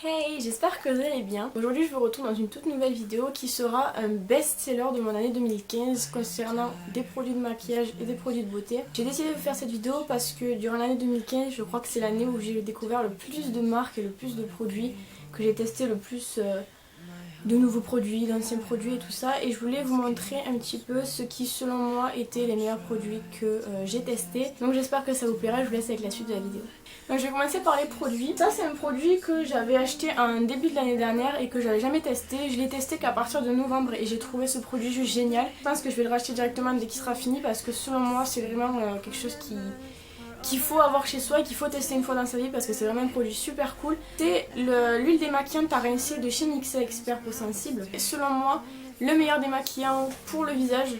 Hey, j'espère que vous allez bien. Aujourd'hui je vous retrouve dans une toute nouvelle vidéo qui sera un best-seller de mon année 2015 concernant des produits de maquillage et des produits de beauté. J'ai décidé de faire cette vidéo parce que durant l'année 2015, je crois que c'est l'année où j'ai découvert le plus de marques et le plus de produits, que j'ai testé le plus de nouveaux produits, d'anciens produits et tout ça, et je voulais vous montrer un petit peu ce qui selon moi étaient les meilleurs produits que j'ai testés. Donc j'espère que ça vous plaira, je vous laisse avec la suite de la vidéo. Donc je vais commencer par les produits. Ça c'est un produit que j'avais acheté en début de l'année dernière et que j'avais jamais testé. Je l'ai testé qu'à partir de novembre et j'ai trouvé ce produit juste génial. Je pense que je vais le racheter directement dès qu'il sera fini parce que selon moi c'est vraiment quelque chose qu'il faut avoir chez soi et qu'il faut tester une fois dans sa vie parce que c'est vraiment un produit super cool. C'est l'huile démaquillante à rincer de chez NYX Expert Peau Sensible. Et selon moi, le meilleur démaquillant pour le visage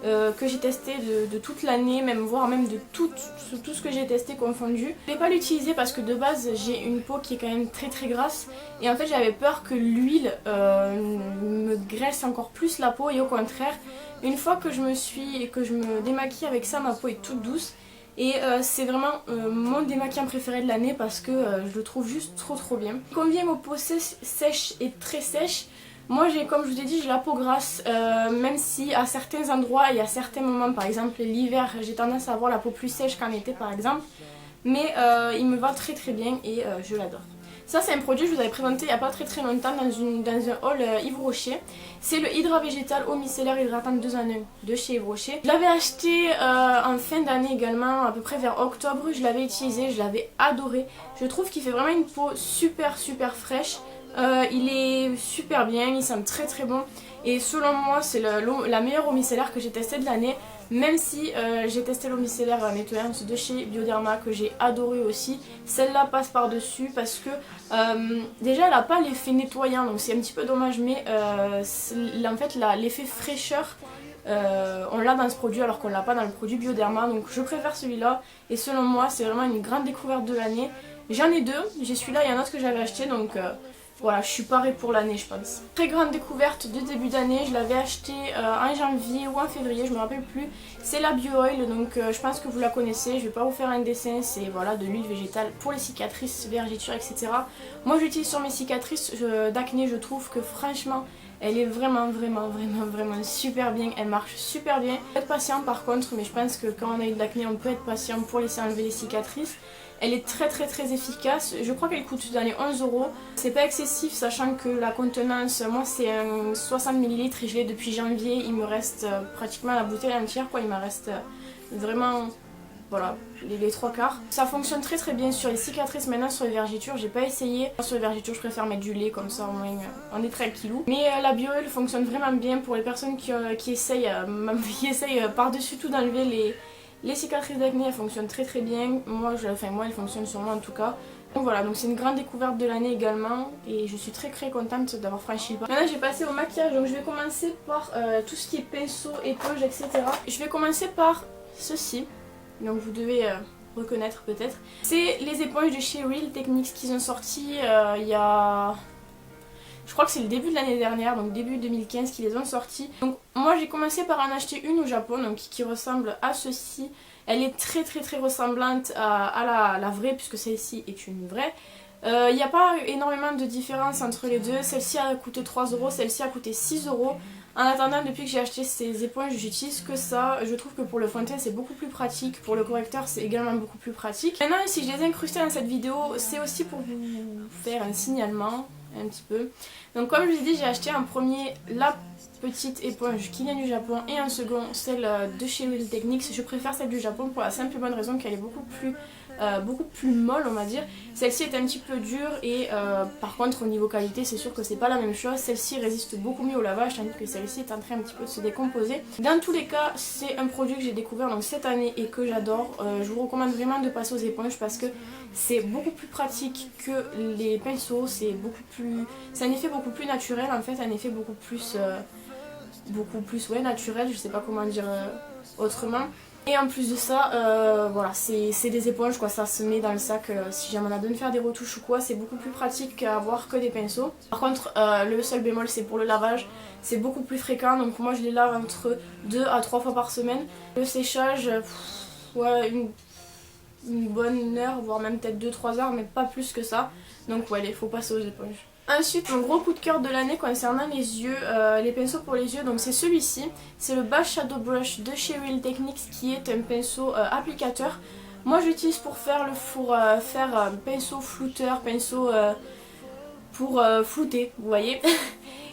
que j'ai testé de toute l'année, voire même de tout ce que j'ai testé confondu. Je ne vais pas l'utiliser parce que de base j'ai une peau qui est quand même très grasse et en fait j'avais peur que l'huile me graisse encore plus la peau, et au contraire, une fois que je me démaquille avec ça, ma peau est toute douce. Et c'est vraiment mon démaquillant préféré de l'année parce que je le trouve juste trop bien. Il convient aux peaux sèches et très sèches. Moi comme je vous ai dit, j'ai la peau grasse, même si à certains endroits et à certains moments, par exemple l'hiver, j'ai tendance à avoir la peau plus sèche qu'en été par exemple. Mais il me va très bien et je l'adore. Ça c'est un produit que je vous avais présenté il n'y a pas très longtemps dans un haul Yves Rocher. C'est le Hydra Végétal Eau Micellaire Hydratante 2 en 1 de chez Yves Rocher. Je l'avais acheté en fin d'année également, à peu près vers octobre. Je l'avais utilisé, je l'avais adoré. Je trouve qu'il fait vraiment une peau super fraîche. Il est super bien, il sent très bon. Et selon moi c'est la meilleure eau micellaire que j'ai testée de l'année. Même si j'ai testé l'eau micellaire nettoyante de chez Bioderma que j'ai adoré aussi. Celle-là passe par dessus parce que déjà elle n'a pas l'effet nettoyant, donc c'est un petit peu dommage, mais en fait l'effet fraîcheur on l'a dans ce produit alors qu'on l'a pas dans le produit Bioderma. Donc je préfère celui-là et selon moi c'est vraiment une grande découverte de l'année. J'en ai deux, j'ai celui-là et un autre que j'avais acheté, donc voilà, je suis parée pour l'année je pense. Très grande découverte de début d'année, je l'avais acheté en janvier ou en février, je me rappelle plus. C'est la Bio Oil, donc je pense que vous la connaissez, je vais pas vous faire un dessin, c'est voilà, de l'huile végétale pour les cicatrices, vergetures, etc. Moi j'utilise sur mes cicatrices d'acné, je trouve que franchement elle est vraiment super bien, elle marche super bien. Faut être patient par contre, mais je pense que quand on a eu de l'acné on peut être patient pour laisser enlever les cicatrices. Elle est très efficace, je crois qu'elle coûte dans les 11 €. C'est pas excessif sachant que la contenance, moi c'est un 60 ml et je l'ai depuis janvier. Il me reste pratiquement la bouteille entière quoi, il me reste vraiment voilà, les trois quarts. Ça fonctionne très bien sur les cicatrices. Maintenant sur les vergetures, j'ai pas essayé. Sur les vergetures je préfère mettre du lait comme ça au moins on est tranquillou. Mais la Bio Oil fonctionne vraiment bien pour les personnes qui essayent par-dessus tout d'enlever les cicatrices d'acné. Elles fonctionnent très bien. Moi elle fonctionne sur moi en tout cas. Donc voilà, donc c'est une grande découverte de l'année également et je suis très contente d'avoir franchi le pas. Maintenant j'ai passé au maquillage, donc je vais commencer par tout ce qui est pinceau, éponge, etc. Je vais commencer par ceci, donc vous devez reconnaître peut-être. C'est les éponges de chez Real Techniques qu'ils ont sorti il y a... Je crois que c'est le début de l'année dernière, donc début 2015 qu'ils les ont sortis. Donc moi j'ai commencé par en acheter une au Japon, donc qui ressemble à ceci. Elle est très ressemblante à la vraie puisque celle-ci est une vraie. Il n'y a pas énormément de différence entre les deux. Celle-ci a coûté 3 €, celle-ci a coûté 6 €. En attendant, depuis que j'ai acheté ces éponges, j'utilise que ça. Je trouve que pour le fond de teint c'est beaucoup plus pratique. Pour le correcteur c'est également beaucoup plus pratique. Maintenant si je les ai incrustés dans cette vidéo, c'est aussi pour vous faire un signalement un petit peu. Donc comme je vous ai dit, j'ai acheté en premier la petite éponge qui vient du Japon et en second celle de chez Real Techniques. Je préfère celle du Japon pour la simple et bonne raison qu'elle est beaucoup plus molle on va dire. Celle-ci est un petit peu dure et par contre au niveau qualité c'est sûr que c'est pas la même chose. Celle-ci résiste beaucoup mieux au lavage tandis que celle-ci est en train un petit peu de se décomposer. Dans tous les cas c'est un produit que j'ai découvert donc cette année et que j'adore. Je vous recommande vraiment de passer aux éponges parce que c'est beaucoup plus pratique que les pinceaux. C'est un effet beaucoup plus naturel en fait, un effet beaucoup plus ouais, naturel, je sais pas comment dire autrement. Et en plus de ça, voilà, c'est des éponges quoi, ça se met dans le sac si jamais on a besoin de faire des retouches ou quoi, c'est beaucoup plus pratique qu'à avoir que des pinceaux. Par contre, le seul bémol c'est pour le lavage, c'est beaucoup plus fréquent, donc moi je les lave entre 2 à 3 fois par semaine. Le séchage, ouais, une bonne heure, voire même peut-être 2-3 heures, mais pas plus que ça. Donc ouais, il faut passer aux éponges. Ensuite, mon gros coup de cœur de l'année concernant les yeux, les pinceaux pour les yeux, donc c'est celui-ci. C'est le Base Shadow Brush de chez Real Techniques qui est un pinceau applicateur. Moi j'utilise pour faire pinceau flouteur, pinceau pour flouter, vous voyez.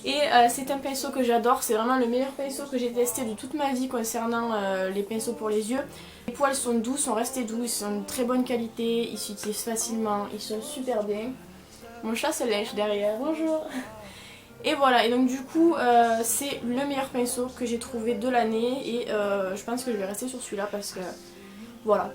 Et c'est un pinceau que j'adore, c'est vraiment le meilleur pinceau que j'ai testé de toute ma vie concernant les pinceaux pour les yeux. Les poils sont doux, sont restés doux, ils sont de très bonne qualité, ils s'utilisent facilement, ils sont super bien. Mon chat se lèche derrière, bonjour. Et voilà, et donc du coup c'est le meilleur pinceau que j'ai trouvé de l'année et je pense que je vais rester sur celui-là parce que voilà,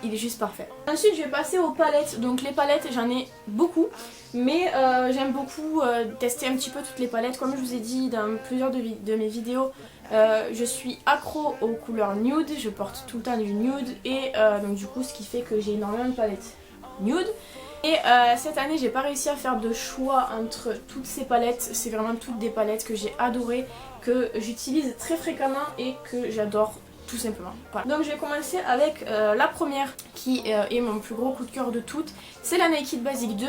il est juste parfait. Ensuite je vais passer aux palettes, donc les palettes j'en ai beaucoup, mais j'aime beaucoup tester un petit peu toutes les palettes. Comme je vous ai dit dans plusieurs de mes vidéos, je suis accro aux couleurs nude, je porte tout le temps du nude et donc du coup ce qui fait que j'ai énormément de palettes nude. Et cette année j'ai pas réussi à faire de choix entre toutes ces palettes, c'est vraiment toutes des palettes que j'ai adorées, que j'utilise très fréquemment et que j'adore tout simplement. Voilà. Donc je vais commencer avec la première qui est mon plus gros coup de cœur de toutes, c'est la Naked Basic 2,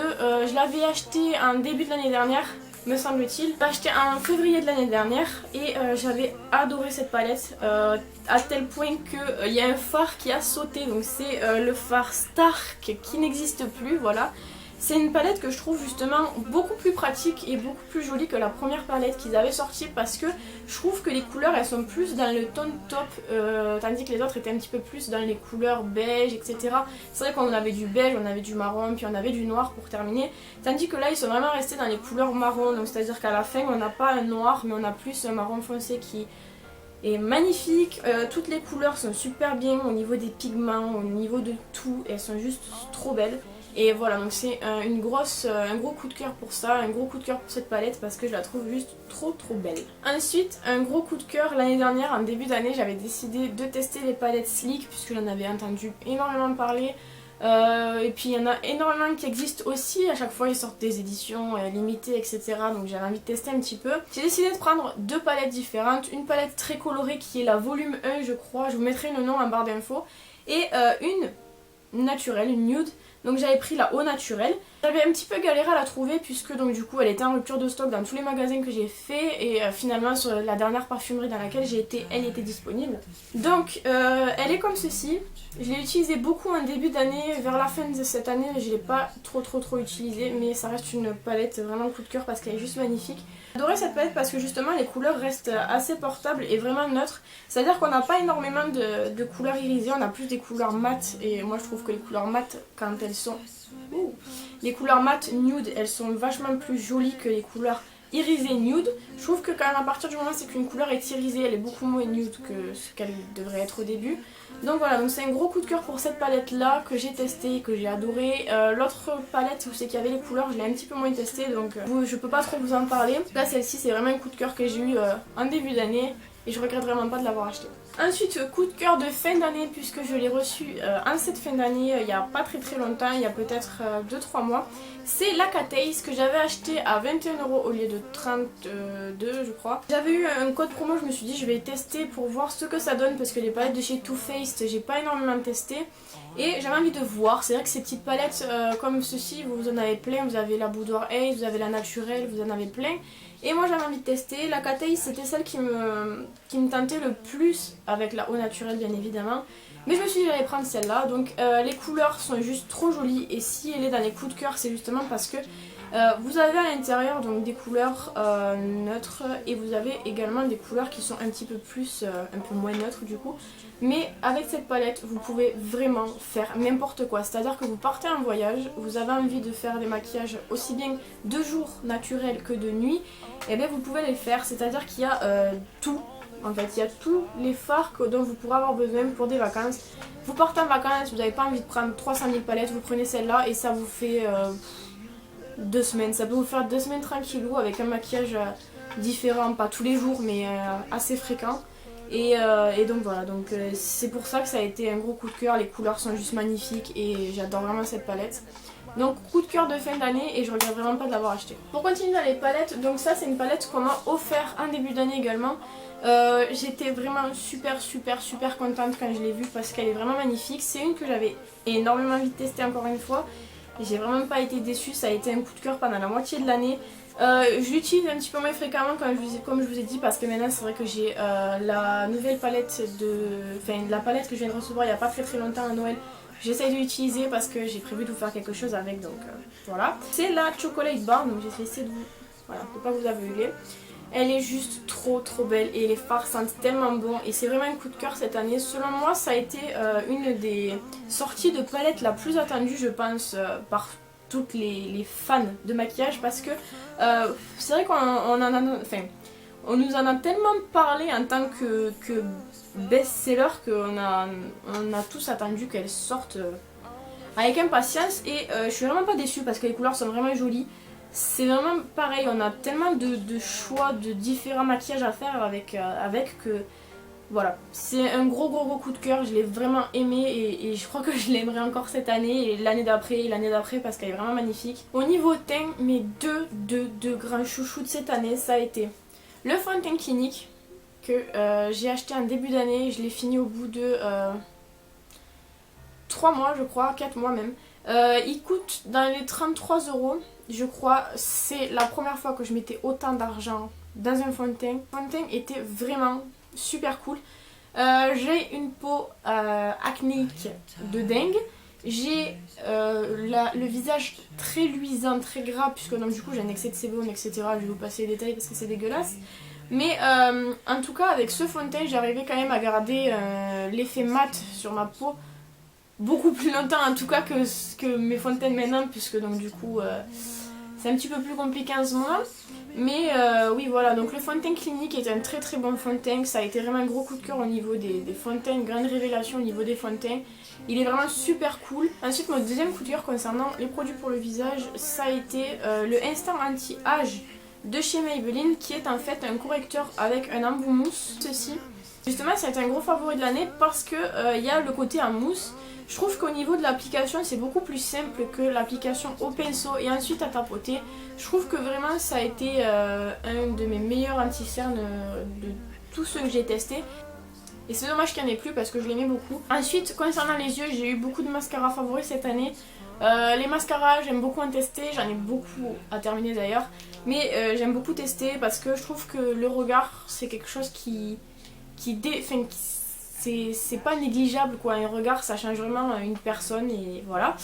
je l'avais achetée en début de l'année dernière, me semble-t-il. Je l'ai achetée en février de l'année dernière et j'avais adoré cette palette à tel point qu'il y a un fard qui a sauté, donc c'est le fard Stark qui n'existe plus, voilà. C'est une palette que je trouve justement beaucoup plus pratique et beaucoup plus jolie que la première palette qu'ils avaient sortie parce que je trouve que les couleurs elles sont plus dans le tone top tandis que les autres étaient un petit peu plus dans les couleurs beige, etc. C'est vrai qu'on avait du beige, on avait du marron, puis on avait du noir pour terminer, tandis que là ils sont vraiment restés dans les couleurs marron, donc c'est à dire qu'à la fin on n'a pas un noir mais on a plus un marron foncé qui est magnifique. Toutes les couleurs sont super bien au niveau des pigments, au niveau de tout, elles sont juste trop belles. Et voilà, donc c'est un gros coup de cœur pour ça, un gros coup de cœur pour cette palette parce que je la trouve juste trop belle. Ensuite, un gros coup de cœur, l'année dernière, en début d'année, j'avais décidé de tester les palettes Sleek puisque j'en avais entendu énormément parler. Et puis il y en a énormément qui existent aussi, à chaque fois ils sortent des éditions limitées, etc. Donc j'avais envie de tester un petit peu. J'ai décidé de prendre deux palettes différentes, une palette très colorée qui est la volume 1 je crois, je vous mettrai le nom en barre d'infos, et une naturelle, une nude. Donc j'avais pris la eau naturelle. J'avais un petit peu galéré à la trouver puisque donc du coup elle était en rupture de stock dans tous les magasins que j'ai fait et finalement sur la dernière parfumerie dans laquelle j'ai été, elle était disponible. Donc elle est comme ceci. Je l'ai utilisée beaucoup en début d'année, vers la fin de cette année je l'ai pas trop utilisée, mais ça reste une palette vraiment coup de cœur parce qu'elle est juste magnifique. J'adorais cette palette parce que justement les couleurs restent assez portables et vraiment neutres. C'est à dire qu'on n'a pas énormément de couleurs irisées, on a plus des couleurs mates et moi je trouve que les couleurs mates quand elles sont... Les couleurs mates nude elles sont vachement plus jolies que les couleurs irisées nude. Je trouve que quand même à partir du moment c'est qu'une couleur est irisée elle est beaucoup moins nude que ce qu'elle devrait être au début. Donc voilà, donc c'est un gros coup de cœur pour cette palette là que j'ai testée, que j'ai adoré. L'autre palette où c'est qu'il y avait les couleurs je l'ai un petit peu moins testée donc je peux pas trop vous en parler. Là celle-ci c'est vraiment un coup de cœur que j'ai eu en début d'année et je regrette vraiment pas de l'avoir acheté. Ensuite, coup de cœur de fin d'année puisque je l'ai reçu en cette fin d'année il n'y a pas très longtemps, il y a peut-être 2-3 mois. C'est la Catrice que j'avais acheté à 21 € au lieu de 32 je crois. J'avais eu un code promo, je me suis dit je vais tester pour voir ce que ça donne parce que les palettes de chez Too Faced j'ai pas énormément testé. Et j'avais envie de voir, c'est vrai que ces petites palettes comme ceci, vous en avez plein, vous avez la Boudoir Ace, vous avez la naturelle, vous en avez plein. Et moi j'avais envie de tester, la Catrice c'était celle qui me tentait le plus avec la eau naturelle bien évidemment. Mais je me suis dit j'allais prendre celle-là, donc les couleurs sont juste trop jolies et si elle est dans les coups de cœur c'est justement parce que vous avez à l'intérieur donc des couleurs neutres et vous avez également des couleurs qui sont un petit peu plus, un peu moins neutres du coup. Mais avec cette palette vous pouvez vraiment faire n'importe quoi, c'est à dire que vous partez en voyage, vous avez envie de faire des maquillages aussi bien de jour naturels que de nuit, et bien vous pouvez les faire, c'est à dire qu'il y a tout. En fait, il y a tous les fards dont vous pourrez avoir besoin pour des vacances. Vous partez en vacances, vous n'avez pas envie de prendre 300 000 palettes, vous prenez celle-là et ça vous fait 2 semaines. Ça peut vous faire 2 semaines tranquillou avec un maquillage différent, pas tous les jours mais assez fréquent. Et donc voilà, donc c'est pour ça que ça a été un gros coup de cœur. Les couleurs sont juste magnifiques et j'adore vraiment cette palette. Donc coup de cœur de fin d'année et je regrette vraiment pas de l'avoir acheté. Pour continuer dans les palettes, donc ça c'est une palette qu'on m'a offert en début d'année également. J'étais vraiment super contente quand je l'ai vue parce qu'elle est vraiment magnifique. C'est une que j'avais énormément envie de tester encore une fois. J'ai vraiment pas été déçue, ça a été un coup de cœur pendant la moitié de l'année. Je l'utilise un petit peu moins fréquemment comme je vous ai dit parce que maintenant c'est vrai que j'ai la nouvelle palette enfin la palette que je viens de recevoir il n'y a pas très longtemps à Noël. J'essaye de l'utiliser parce que j'ai prévu de vous faire quelque chose avec, donc voilà. C'est la Chocolate Bar, donc j'ai essayé de vous... Voilà, pour pas vous aveugler. Elle est juste trop belle et les fards sentent tellement bon et c'est vraiment un coup de cœur cette année. Selon moi ça a été une des sorties de palette la plus attendue je pense par toutes les fans de maquillage parce que c'est vrai on nous en a tellement parlé en tant que best-seller qu'on a tous attendu qu'elle sorte avec impatience et je suis vraiment pas déçue parce que les couleurs sont vraiment jolies. C'est vraiment pareil, on a tellement de choix de différents maquillages à faire avec que voilà, c'est un gros coup de cœur, je l'ai vraiment aimé et je crois que je l'aimerai encore cette année et l'année d'après parce qu'elle est vraiment magnifique. Au niveau teint, mes deux grands chouchous de cette année, ça a été le fond de teint clinique que j'ai acheté en début d'année, je l'ai fini au bout de 3 mois je crois, 4 mois même. Il coûte dans les 33 € je crois, c'est la première fois que je mettais autant d'argent dans un fond de teint. Le fond de teint était vraiment super cool. J'ai une peau acnéique de dingue. J'ai le visage très luisant, très gras, puisque donc du coup j'ai un excès de sébum, etc. Je vais vous passer les détails parce que c'est dégueulasse. Mais en tout cas avec ce fond de teint j'arrivais quand même à garder l'effet mat sur ma peau beaucoup plus longtemps en tout cas que mes fonds de teint maintenant, puisque donc du coup c'est un petit peu plus compliqué en ce moment. Mais oui voilà, donc le fond de teint clinique est un très bon fond de teint. Ça a été vraiment un gros coup de cœur au niveau des fonds de teint, une grande révélation au niveau des fonds de teint. Il est vraiment super cool. Ensuite mon deuxième coup de cœur concernant les produits pour le visage, ça a été le Instant Anti-Âge de chez Maybelline, qui est en fait un correcteur avec un embout mousse. Ceci, justement, ça a été un gros favori de l'année parce que il y a le côté en mousse. Je trouve qu'au niveau de l'application c'est beaucoup plus simple que l'application au pinceau et ensuite à tapoter. Je trouve que vraiment ça a été un de mes meilleurs anti-cernes de tous ceux que j'ai testés. Et c'est dommage qu'il n'y en ait plus parce que je l'aimais beaucoup. Ensuite concernant les yeux, j'ai eu beaucoup de mascaras favoris cette année. Les mascaras j'aime beaucoup en tester, j'en ai beaucoup à terminer d'ailleurs. Mais j'aime beaucoup tester parce que je trouve que le regard c'est quelque chose c'est pas négligeable quoi, un regard ça change vraiment une personne et voilà.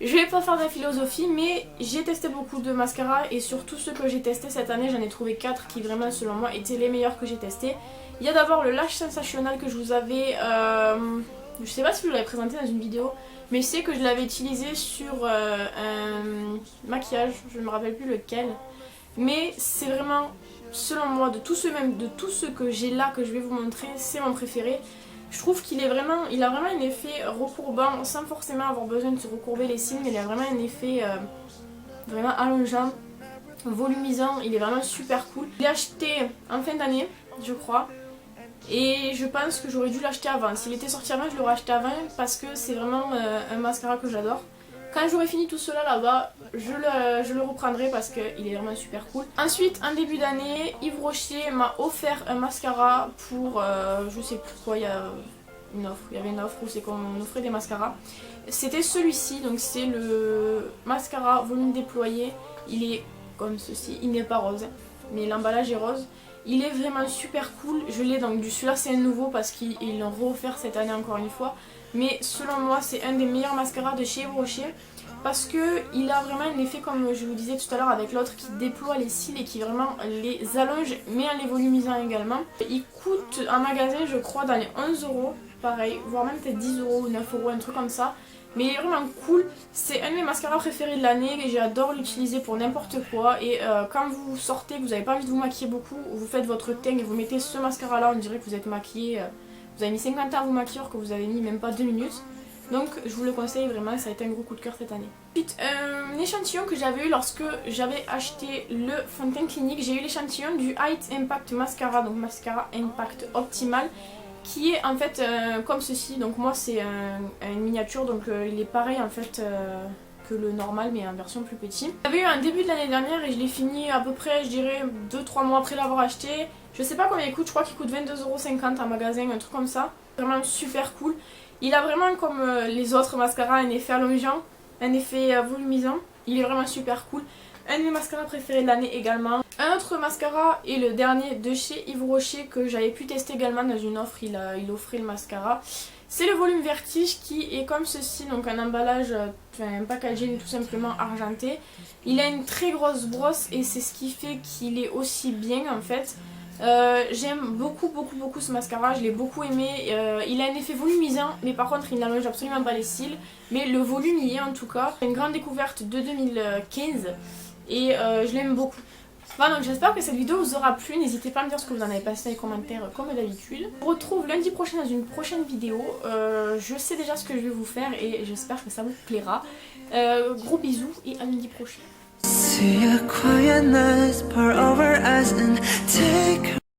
Je vais pas faire de la philosophie mais j'ai testé beaucoup de mascaras et sur tous ceux que j'ai testés cette année j'en ai trouvé 4 qui vraiment selon moi étaient les meilleurs que j'ai testés. Il y a d'abord le Lash Sensationnel que je vous avais, je sais pas si je l'avais présenté dans une vidéo, mais je sais que je l'avais utilisé sur un maquillage, je ne me rappelle plus lequel, mais c'est vraiment... Selon moi, de tous ceux que j'ai là, que je vais vous montrer, c'est mon préféré. Je trouve qu'il a vraiment un effet recourbant sans forcément avoir besoin de se recourber les cils, mais il a vraiment un effet vraiment allongeant, volumisant, il est vraiment super cool. Je l'ai acheté en fin d'année, je crois, et je pense que j'aurais dû l'acheter avant. S'il était sorti avant, je l'aurais acheté avant parce que c'est vraiment un mascara que j'adore. Quand j'aurai fini tout cela là-bas, je le reprendrai parce qu'il est vraiment super cool. Ensuite, en début d'année, Yves Rocher m'a offert un mascara pour, je sais plus quoi, il y avait une offre où c'est qu'on offrait des mascaras. C'était celui-ci, donc c'est le mascara volume déployé. Il est comme ceci, il n'est pas rose, mais l'emballage est rose. Il est vraiment super cool, je l'ai donc celui-là c'est un nouveau parce qu'ils l'ont reoffert cette année encore une fois. Mais selon moi c'est un des meilleurs mascaras de chez Yves Rocher parce que il a vraiment un effet comme je vous disais tout à l'heure avec l'autre qui déploie les cils et qui vraiment les allonge mais en les volumisant également. Il coûte en magasin je crois dans les 11 €, pareil, voire même peut-être 10 € ou 9 €, un truc comme ça. Mais il est vraiment cool, c'est un de mes mascaras préférés de l'année et j'adore l'utiliser pour n'importe quoi. Et quand vous sortez, que vous n'avez pas envie de vous maquiller beaucoup, vous faites votre teint et vous mettez ce mascara là, on dirait que vous êtes maquillé, vous avez mis 50 ans à vous maquiller alors que vous avez mis même pas 2 minutes. Donc je vous le conseille vraiment, ça a été un gros coup de cœur cette année. Ensuite, un échantillon que j'avais eu lorsque j'avais acheté le fond de teint clinique, j'ai eu l'échantillon du Height Impact Mascara, donc Mascara Impact Optimal, qui est en fait comme ceci. Donc moi c'est une miniature, donc il est pareil en fait que le normal mais en version plus petit. J'avais eu un début de l'année dernière et je l'ai fini à peu près je dirais 2-3 mois après l'avoir acheté. Je sais pas combien il coûte, je crois qu'il coûte 22,50 € en magasin, un truc comme ça. Vraiment super cool. Il a vraiment comme les autres mascaras un effet allongeant, un effet volumisant. Il est vraiment super cool. Un de mes mascaras préférés de l'année également. Un autre mascara est le dernier de chez Yves Rocher que j'avais pu tester également dans une offre. Il offrait le mascara. C'est le volume Vertige qui est comme ceci, donc un emballage, un packaging tout simplement argenté. Il a une très grosse brosse et c'est ce qui fait qu'il est aussi bien en fait. J'aime beaucoup ce mascara, je l'ai beaucoup aimé. Il a un effet volumisant, mais par contre il n'allonge absolument pas les cils. Mais le volume y est en tout cas. C'est une grande découverte de 2015 et je l'aime beaucoup. Voilà, donc j'espère que cette vidéo vous aura plu. N'hésitez pas à me dire ce que vous en avez pensé dans les commentaires comme d'habitude. Je vous retrouve lundi prochain dans une prochaine vidéo. Je sais déjà ce que je vais vous faire et j'espère que ça vous plaira. Gros bisous et à lundi prochain.